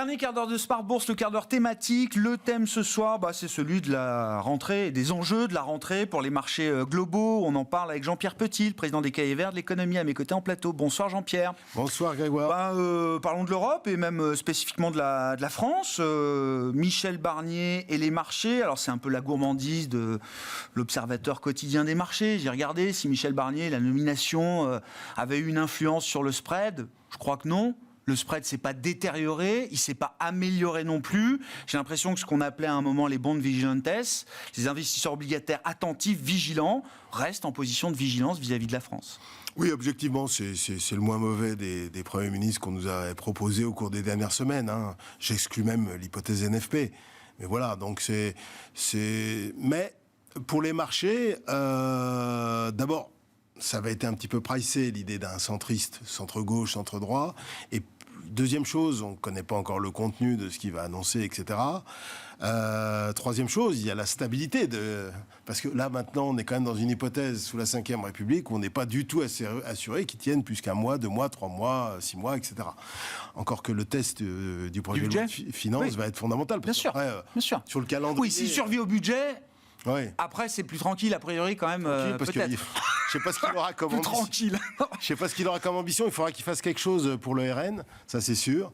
Dernier quart d'heure de Smart Bourse, le quart d'heure thématique. Le thème ce soir, c'est celui de la rentrée et des enjeux de la rentrée pour les marchés globaux. On en parle avec Jean-Pierre Petit, le président des Cahiers Verts de l'économie, à mes côtés en plateau. Bonsoir Jean-Pierre. Bonsoir Grégoire. Parlons de l'Europe et même spécifiquement de la France. Michel Barnier et les marchés. Alors c'est un peu la gourmandise de l'observateur quotidien des marchés. J'ai regardé si Michel Barnier, la nomination, avait eu une influence sur le spread. Je crois que non. Le spread s'est pas détérioré, il s'est pas amélioré non plus. J'ai l'impression que ce qu'on appelait à un moment les bond vigilantes, les investisseurs obligataires attentifs, vigilants, restent en position de vigilance vis-à-vis de la France. Oui, objectivement, c'est le moins mauvais des premiers ministres qu'on nous a proposé au cours des dernières semaines. J'exclus même l'hypothèse NFP. Mais voilà, donc Mais pour les marchés, d'abord, ça va être un petit peu pricé, l'idée d'un centriste, centre-gauche, centre-droit. Et deuxième chose, on ne connaît pas encore le contenu de ce qu'il va annoncer, etc. Troisième chose, il y a la stabilité. Parce que là, maintenant, on est quand même dans une hypothèse sous la Ve République où on n'est pas du tout assuré qu'ils tiennent plus qu'un mois, 2 mois, 3 mois, 6 mois, etc. Encore que le test du projet de loi de finances va être fondamental. Bien sûr, bien sûr. Sur le calendrier... Oui, s'il survit au budget... Oui. Après, c'est plus tranquille, a priori, quand même, parce peut-être. Je sais pas ce qu'il aura comme ambition. Tranquille. Je sais pas ce qu'il aura comme ambition. Il faudra qu'il fasse quelque chose pour le RN, ça c'est sûr.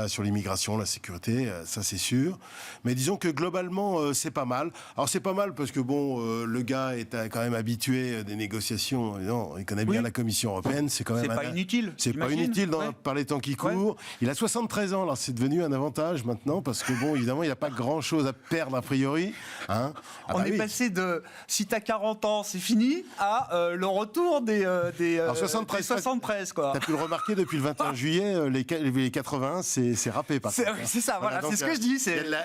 Sur l'immigration, la sécurité, ça c'est sûr. Mais disons que globalement, c'est pas mal. Alors c'est pas mal parce que le gars est quand même habitué des négociations. Non, il connaît bien la Commission européenne. C'est quand même. C'est pas inutile. C'est pas inutile par les temps qui courent. Il a 73 ans. Alors c'est devenu un avantage maintenant parce que évidemment, il n'a pas grand chose à perdre a priori. On est passé de si t'as 40 ans, c'est fini, à le retour des 73 quoi. T'as pu le remarquer depuis le 21 juillet, les 80, c'est râpé par contre. C'est ça, voilà, c'est ce que je dis.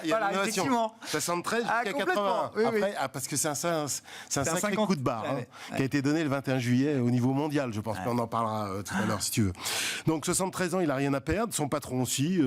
Il y a effectivement. 73 jusqu'à 80. Après, parce que c'est un sacré coup de barre qui a été donné le 21 juillet au niveau mondial, je pense. On en parlera tout à l'heure si tu veux. Donc 73 ans, il a rien à perdre. Son patron aussi,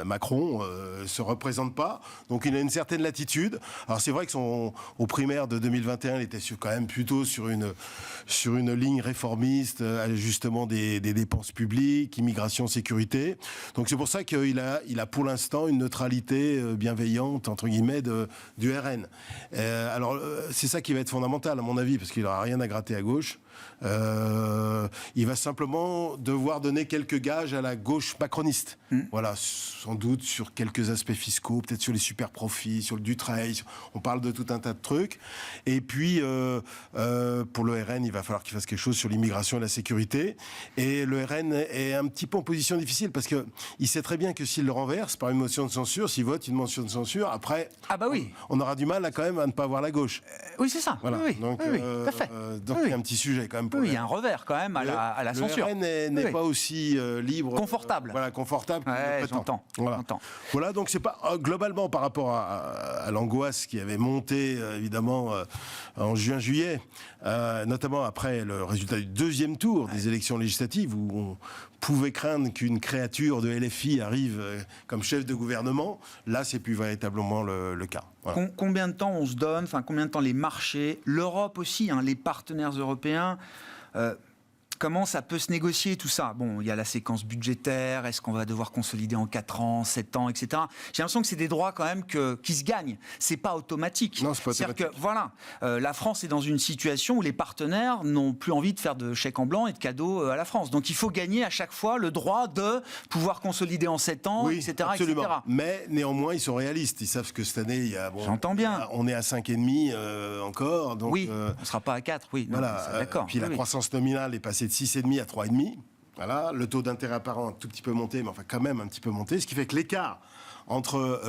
Macron, se représente pas. Donc il a une certaine latitude. Alors c'est vrai que au primaire de 2021, il était quand même plutôt sur une ligne réformiste, ajustement des dépenses publiques, immigration, sécurité. Donc c'est pour ça qu'il a pour l'instant une neutralité bienveillante entre guillemets du RN. Alors c'est ça qui va être fondamental à mon avis parce qu'il n'aura rien à gratter à gauche. Il va simplement devoir donner quelques gages à la gauche macroniste. Voilà, sans doute sur quelques aspects fiscaux, peut-être sur les super profits, sur le Dutreil. On parle de tout un tas de trucs. Et puis pour le RN, il va falloir qu'il fasse quelque chose sur l'immigration et la sécurité. Et le RN est un petit peu en position difficile parce que il sait très bien que s'il le renverse par une motion de censure, s'il vote une motion de censure, après, on aura du mal quand même à ne pas avoir la gauche. Oui, c'est ça. Voilà. Oui, donc, tout à fait. Donc il y a un petit sujet quand même. Oui, il y a un revers quand même à la censure. Le RN n'est pas aussi libre. Confortable. Confortable. J'entends. Voilà, donc c'est pas globalement par rapport à l'angoisse qui avait monté évidemment en juin-juillet, notamment après le résultat du deuxième tour des élections législatives où on pouvait craindre qu'une créature de LFI arrive comme chef de gouvernement. Là, c'est plus véritablement le cas. Voilà. Combien de temps on se donne, combien de temps les marchés, l'Europe aussi, les partenaires européens, comment ça peut se négocier tout ça ? Bon, il y a la séquence budgétaire, est-ce qu'on va devoir consolider en 4 ans, 7 ans, etc. J'ai l'impression que c'est des droits quand même qui se gagnent. C'est pas automatique. Non, c'est pas automatique. C'est-à-dire que, la France est dans une situation où les partenaires n'ont plus envie de faire de chèques en blanc et de cadeaux à la France. Donc il faut gagner à chaque fois le droit de pouvoir consolider en 7 ans, etc. Absolument. etc. Mais néanmoins, ils sont réalistes. Ils savent que cette année, il y a... J'entends bien. On est à 5,5 encore. Donc, oui, on ne sera pas à 4, oui. Voilà. D'accord. Puis la croissance nominale est passée de 6,5 à 3,5. Voilà. Le taux d'intérêt apparent a un tout petit peu monté, mais quand même un petit peu monté. Ce qui fait que l'écart entre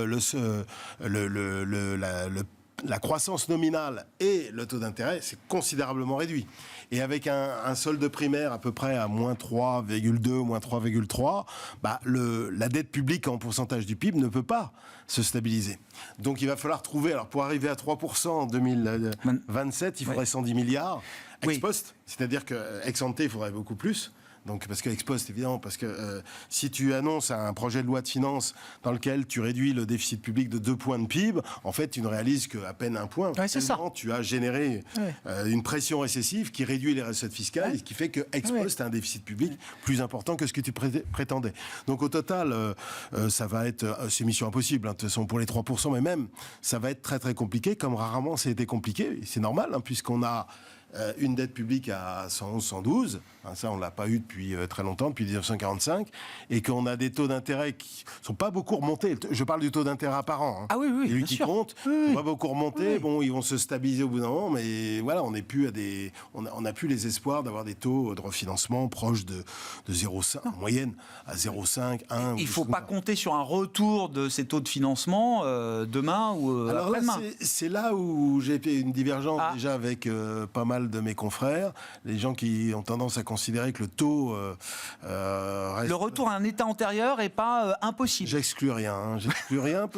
la croissance nominale et le taux d'intérêt, c'est considérablement réduit. Et avec un solde primaire à peu près à moins 3,2, moins 3,3, la dette publique en pourcentage du PIB ne peut pas se stabiliser. Donc il va falloir trouver, alors pour arriver à 3% en 2027, il faudrait 110 milliards ex post, c'est-à-dire que ex ante, il faudrait beaucoup plus. Donc, parce que ex post, évidemment, parce que si tu annonces un projet de loi de finances dans lequel tu réduis le déficit public de 2 points de PIB, en fait, tu ne réalises qu'à peine 1 point. Ouais, c'est ça. Tu as généré une pression récessive qui réduit les recettes fiscales et qui fait que ex post, tu as un déficit public plus important que ce que tu prétendais. Donc, au total, ça va être... c'est mission impossible, hein, de toute façon, pour les 3%, mais même, ça va être très, très compliqué, comme rarement ça a été compliqué. Et c'est normal, hein, puisqu'on a... une dette publique à 111, 112, hein, ça on ne l'a pas eu depuis très longtemps, depuis 1945, et qu'on a des taux d'intérêt qui ne sont pas beaucoup remontés. Je parle du taux d'intérêt apparent. Hein. Ah oui, oui, lui bien qui sûr. compte, oui. pas beaucoup remonter. Oui. Bon, ils vont se stabiliser au bout d'un moment, mais voilà, on n'est plus à des, on a plus les espoirs d'avoir des taux de refinancement proches de 0,5 en moyenne, à 0,5, 1. Il ne faut pas compter sur un retour de ces taux de financement demain ou après-demain. C'est là où j'ai une divergence déjà avec pas mal de mes confrères, les gens qui ont tendance à considérer que le taux reste... Le retour à un état antérieur n'est pas impossible. J'exclus rien.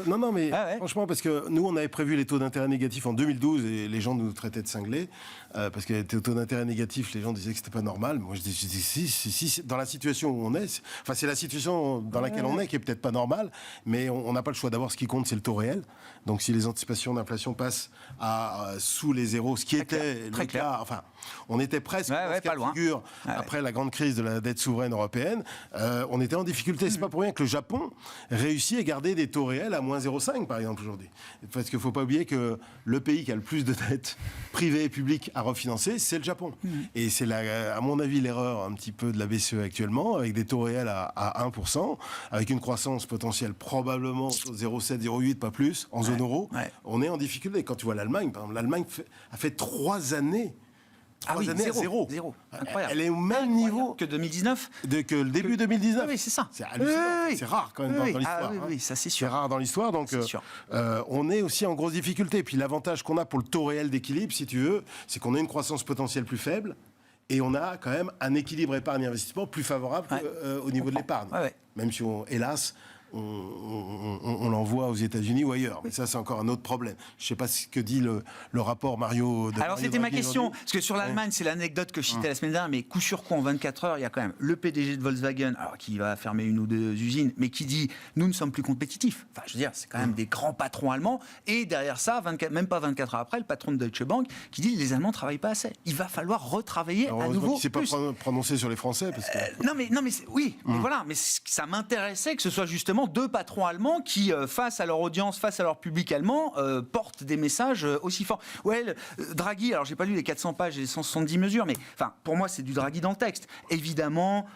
Non, mais franchement, parce que nous, on avait prévu les taux d'intérêt négatifs en 2012 et les gens nous traitaient de cinglés, parce que les taux d'intérêt négatifs, les gens disaient que c'était pas normal. Moi, je dis si, dans la situation où on est, enfin, c'est la situation dans laquelle on est qui est peut-être pas normale, mais on n'a pas le choix. D'abord, ce qui compte, c'est le taux réel. Donc, si les anticipations d'inflation passent sous les zéros, ce qui était le cas, enfin, on était presque dans ce cas de figure après la grande crise de la dette souveraine européenne. On était en difficulté. C'est pas pour rien que le Japon réussit à garder des taux réels à moins 0,5 par exemple aujourd'hui. Parce qu'il faut pas oublier que le pays qui a le plus de dettes privées et publiques à refinancer, c'est le Japon. Et c'est à mon avis l'erreur un petit peu de la BCE actuellement, avec des taux réels à 1%, avec une croissance potentielle probablement 0,7, 0,8, pas plus, en zone euro. On est en difficulté. Quand tu vois l'Allemagne, par exemple, l'Allemagne a fait 3 années. À zéro. Incroyable. Elle est au même niveau que 2019 que le début 2019. Oui, c'est ça. C'est hallucinant. C'est rare quand même dans l'histoire. Oui, ça c'est sûr. C'est rare dans l'histoire, donc on est aussi en grosse difficulté. Puis l'avantage qu'on a pour le taux réel d'équilibre, si tu veux, c'est qu'on a une croissance potentielle plus faible et on a quand même un équilibre épargne-investissement plus favorable au niveau de l'épargne. Même si, hélas, on l'envoie aux États-Unis ou ailleurs. Mais ça, c'est encore un autre problème. Je ne sais pas ce que dit le rapport Mario. Alors, c'était ma question. Parce que sur l'Allemagne, c'est l'anecdote que je citais la semaine dernière, mais coup sur coup, en 24 heures, il y a quand même le PDG de Volkswagen, alors qui va fermer 1 ou 2 usines, mais qui dit nous ne sommes plus compétitifs. Enfin, je veux dire, c'est quand même des grands patrons allemands. Et derrière ça, même pas 24 heures après, le patron de Deutsche Bank qui dit les Allemands ne travaillent pas assez. Il va falloir retravailler à nouveau. Il ne s'est pas prononcé sur les Français. Parce que... Non, mais oui, mais voilà. Mais ça m'intéressait que ce soit justement 2 patrons allemands qui, face à leur audience, face à leur public allemand, portent des messages aussi forts. Draghi, alors j'ai pas lu les 400 pages et les 170 mesures, mais enfin, pour moi, c'est du Draghi dans le texte. Évidemment,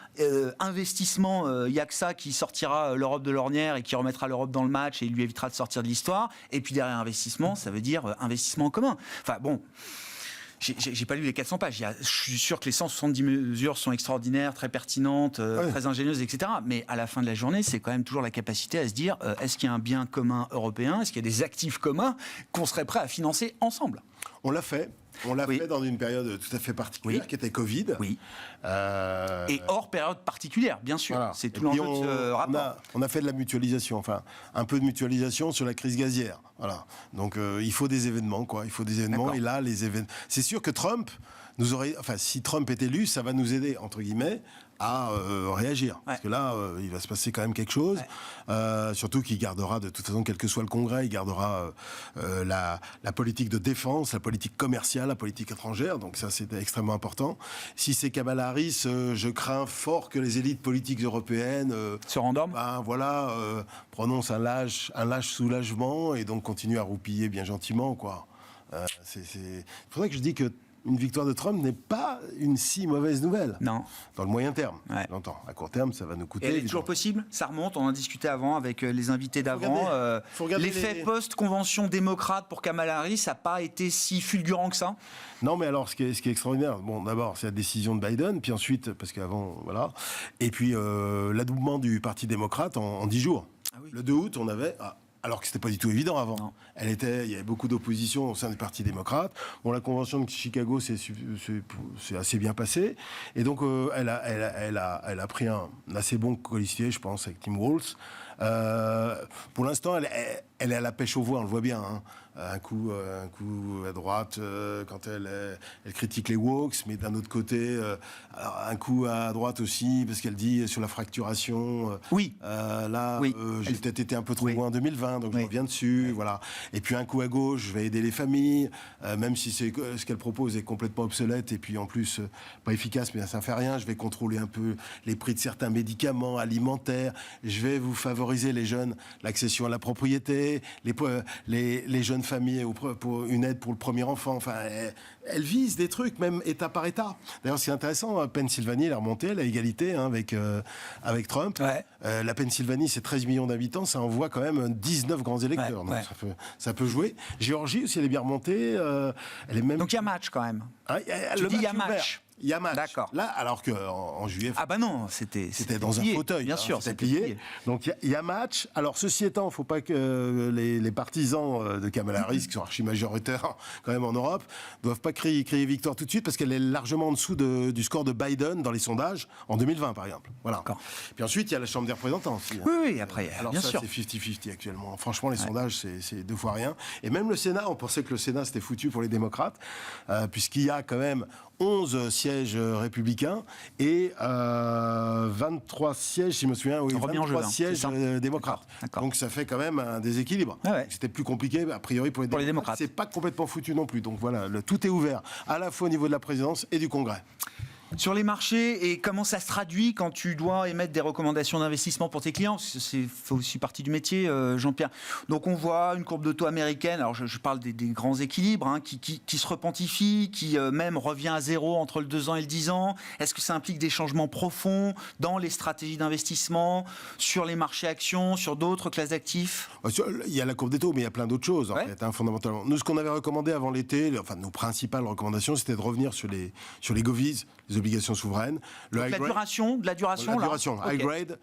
investissement, il y a que ça qui sortira l'Europe de l'ornière et qui remettra l'Europe dans le match et lui évitera de sortir de l'histoire. Et puis derrière investissement, ça veut dire investissement en commun. Enfin bon... J'ai pas lu les 400 pages. Je suis sûr que les 170 mesures sont extraordinaires, très pertinentes, très ingénieuses, etc. Mais à la fin de la journée, c'est quand même toujours la capacité à se dire est-ce qu'il y a un bien commun européen ? Est-ce qu'il y a des actifs communs qu'on serait prêt à financer ensemble ? On l'a fait. On l'a fait dans une période tout à fait particulière qui était Covid. Oui. Et hors période particulière, bien sûr. Voilà. C'est tout l'enjeu de ce rapport. On a fait de la mutualisation, enfin un peu de mutualisation sur la crise gazière. Voilà. Donc il faut des événements, quoi. Il faut des événements. D'accord. Et là, les événements. C'est sûr que Trump nous aurait. Enfin, si Trump est élu, ça va nous aider entre guillemets à réagir. Parce que là, il va se passer quand même quelque chose. Surtout qu'il gardera, de toute façon, quel que soit le Congrès, il gardera la politique de défense, la politique commerciale, la politique étrangère. Donc ça, c'est extrêmement important. Si c'est Kamala Harris, je crains fort que les élites politiques européennes se rendorment. Prononcent un lâche soulagement et donc continuent à roupiller bien gentiment, quoi. C'est pour ça que je dis que une victoire de Trump n'est pas une si mauvaise nouvelle. Non. Dans le moyen terme, j'entends. À court terme, ça va nous coûter. Et elle est toujours possible ? Ça remonte, on en discutait avant avec les invités d'avant. L'effet post-convention démocrate pour Kamala Harris n'a pas été si fulgurant que ça ? Non, mais alors, ce qui est extraordinaire, bon, d'abord, c'est la décision de Biden, puis ensuite, parce qu'avant, voilà, et puis l'adoubement du Parti démocrate en 10 jours. Ah oui. Le 2 août, on avait... alors que c'était pas du tout évident avant. Non. Il y avait beaucoup d'opposition au sein du Parti démocrate. Bon, la convention de Chicago c'est assez bien passé. Et donc, elle a pris un assez bon colistier, je pense, avec Tim Walz. Pour l'instant, elle est à la pêche aux voix, on le voit bien. Hein. Un coup à droite quand elle critique les woks, mais d'un autre côté, un coup à droite aussi parce qu'elle dit sur la fracturation. Oui. J'ai peut-être été un peu trop loin en 2020, donc je reviens dessus. Voilà. Et puis un coup à gauche, je vais aider les familles, même si ce qu'elle propose est complètement obsolète et puis en plus pas efficace, mais ça ne fait rien. Je vais contrôler un peu les prix de certains médicaments alimentaires. Je vais vous favoriser les jeunes, l'accession à la propriété, les jeunes familles pour une aide pour le premier enfant. Enfin, elle vise des trucs, même État par État. D'ailleurs, c'est intéressant, Pennsylvanie, elle est remontée à l'égalité avec Trump. Ouais. La Pennsylvanie, c'est 13 millions d'habitants, ça envoie quand même 19 grands électeurs. Donc ça peut jouer. Géorgie aussi, elle est bien remontée. Elle est même... Donc il y a match quand même. Tu dis il y a match. Il y a match. D'accord. Là, alors qu'en juillet... Ah bah non, c'était dans un fauteuil. Bien sûr, c'était plié. Donc il y a match. Alors ceci étant, il ne faut pas que les partisans de Kamala Harris, qui sont archi-majoritaires quand même en Europe, ne doivent pas crier victoire tout de suite parce qu'elle est largement en dessous du score de Biden dans les sondages en 2020, par exemple. Voilà. Puis ensuite, il y a la Chambre des représentants aussi. Oui, après, alors bien ça, sûr. c'est 50-50 actuellement. Franchement, les sondages, c'est 2 fois rien. Et même le Sénat, on pensait que le Sénat, c'était foutu pour les démocrates, puisqu'il y a quand même 11 sièges républicains et 23 sièges, si je me souviens, 23 sièges démocrates. Donc ça fait quand même un déséquilibre. C'était plus compliqué, a priori, pour les démocrates. C'est pas complètement foutu non plus. Donc voilà, tout est ouvert, à la fois au niveau de la présidence et du Congrès. Sur les marchés, et comment ça se traduit quand tu dois émettre des recommandations d'investissement pour tes clients? C'est fait aussi partie du métier, Jean-Pierre. Donc on voit une courbe de taux américaine, alors je parle des grands équilibres, hein, qui se repentifie, qui même revient à zéro entre le 2 ans et le 10 ans. Est-ce que ça implique des changements profonds dans les stratégies d'investissement, sur les marchés actions, sur d'autres classes d'actifs? Il y a la courbe des taux, mais il y a plein d'autres choses, en fait, hein, fondamentalement. Nous, ce qu'on avait recommandé avant l'été, nos principales recommandations, c'était de revenir sur les govies, les obligations souveraines. La duration, high grade,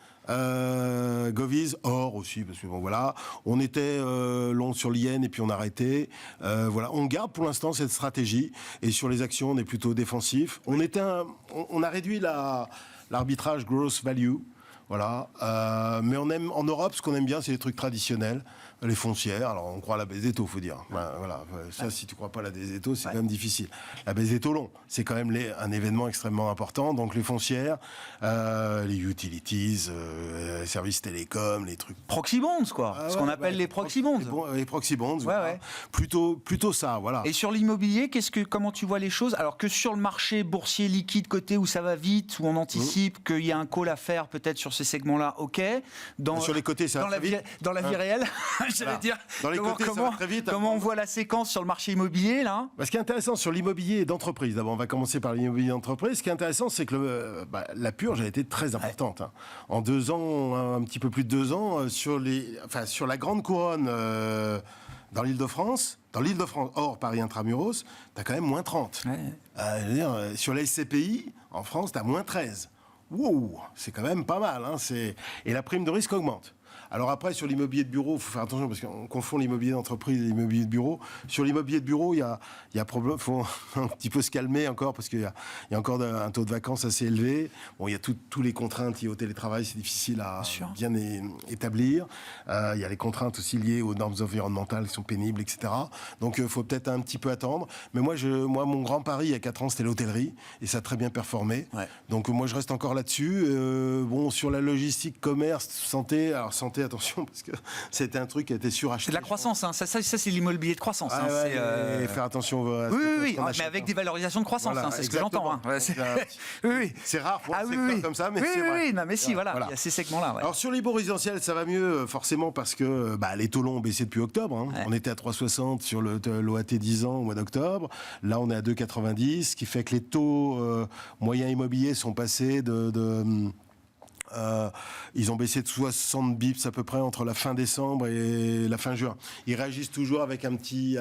govies, or aussi, parce que bon, voilà, on était long sur l'yen et puis on a arrêté. Voilà, on garde pour l'instant cette stratégie et sur les actions, on est plutôt défensif. On a réduit l'arbitrage gross value. Voilà, mais on aime en Europe, ce qu'on aime bien, c'est les trucs traditionnels, les foncières. Alors on croit à la baisse des taux, faut dire. Voilà, ça, si tu crois pas à la baisse des taux, c'est quand même difficile. La baisse des taux longs, c'est quand même un événement extrêmement important. Donc les foncières, les utilities, les services télécoms, les trucs. Proxy bonds, quoi. Ce qu'on appelle les proxy bonds. Les proxy bonds. Voilà. Plutôt ça, voilà. Et sur l'immobilier, comment tu vois les choses? Alors que sur le marché boursier liquide côté où ça va vite, où on anticipe qu'il y a un call à faire peut-être sur ces segments-là, ok. Sur les côtés, ça va très vite. Dans la vie réelle, j'allais dire. Dans les côtés, ça va très vite. Comment on voit la séquence sur le marché immobilier, là? Ce qui est intéressant sur l'immobilier d'entreprise, d'abord, on va commencer par l'immobilier d'entreprise. Ce qui est intéressant, c'est que la purge a été très importante. Hein. En 2 ans, un petit peu plus de 2 ans, sur la grande couronne dans l'Île-de-France, hors Paris Intramuros, tu as quand même moins 30. Sur la SCPI, en France, tu as moins 13. Wow, c'est quand même pas mal. Hein, et la prime de risque augmente. Alors après, sur l'immobilier de bureau, il faut faire attention parce qu'on confond l'immobilier d'entreprise et l'immobilier de bureau. Sur l'immobilier de bureau, il y a problème. Il faut un petit peu se calmer encore parce qu'il y a encore un taux de vacances assez élevé. Bon, il y a tous les contraintes liées au télétravail, c'est difficile à bien établir. Il y a les contraintes aussi liées aux normes environnementales qui sont pénibles, etc. Donc, il faut peut-être un petit peu attendre. Mais moi, mon grand pari, il y a 4 ans, c'était l'hôtellerie et ça a très bien performé. Donc, moi, je reste encore là-dessus. Sur la logistique, commerce, santé. Alors, santé, attention, parce que c'était un truc qui a été suracheté. C'est de la croissance, hein. Ça c'est l'immobilier de croissance. Faire attention à oui, mais avec des valorisations de croissance, voilà, c'est ce que j'entends. Hein. C'est rare pour un secteur comme ça, mais c'est vrai. Oui, non, mais si, voilà, il y a ces segments-là. Alors sur les baux résidentiels, ça va mieux, forcément, parce que les taux longs ont baissé depuis octobre. Hein. On était à 3,60 sur l'OAT 10 ans au mois d'octobre. Là, on est à 2,90, ce qui fait que les taux moyens immobiliers sont passés ils ont baissé de 60 bips à peu près entre la fin décembre et la fin juin. Ils réagissent toujours avec un petit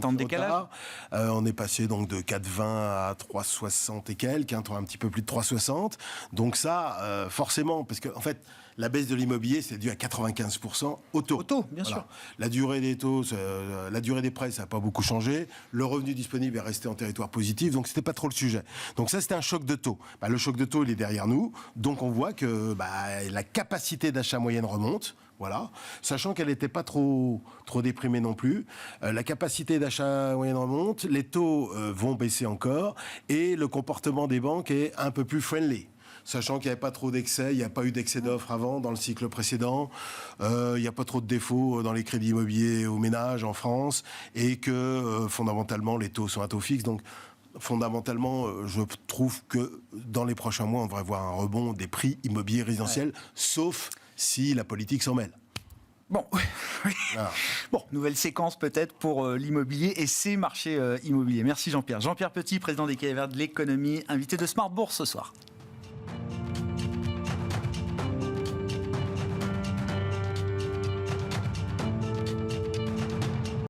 temps de décalage. On est passé donc de 4,20 à 3,60 et quelques, un petit peu plus de 3,60. Donc ça, forcément, parce qu'en fait, la baisse de l'immobilier, c'est dû à 95% au taux. Au taux, bien sûr. La durée des taux, la durée des prêts, ça n'a pas beaucoup changé. Le revenu disponible est resté en territoire positif, donc c'était pas trop le sujet. Donc ça, c'était un choc de taux. Le choc de taux, il est derrière nous. Donc on voit que la capacité d'achat moyenne remonte. Voilà, sachant qu'elle n'était pas trop déprimée non plus. La capacité d'achat moyenne remonte, les taux vont baisser encore et le comportement des banques est un peu plus friendly. Sachant qu'il n'y avait pas trop d'excès, il n'y a pas eu d'excès d'offres avant dans le cycle précédent, il n'y a pas trop de défauts dans les crédits immobiliers aux ménages en France et que fondamentalement les taux sont à taux fixe. Donc fondamentalement, je trouve que dans les prochains mois, on devrait voir un rebond des prix immobiliers résidentiels, sauf si la politique s'en mêle. Bon, voilà. Bon, nouvelle séquence peut-être pour l'immobilier et ces marchés immobiliers. Merci Jean-Pierre. Jean-Pierre Petit, président des Cahiers Verts de l'économie, invité de Smart Bourse ce soir.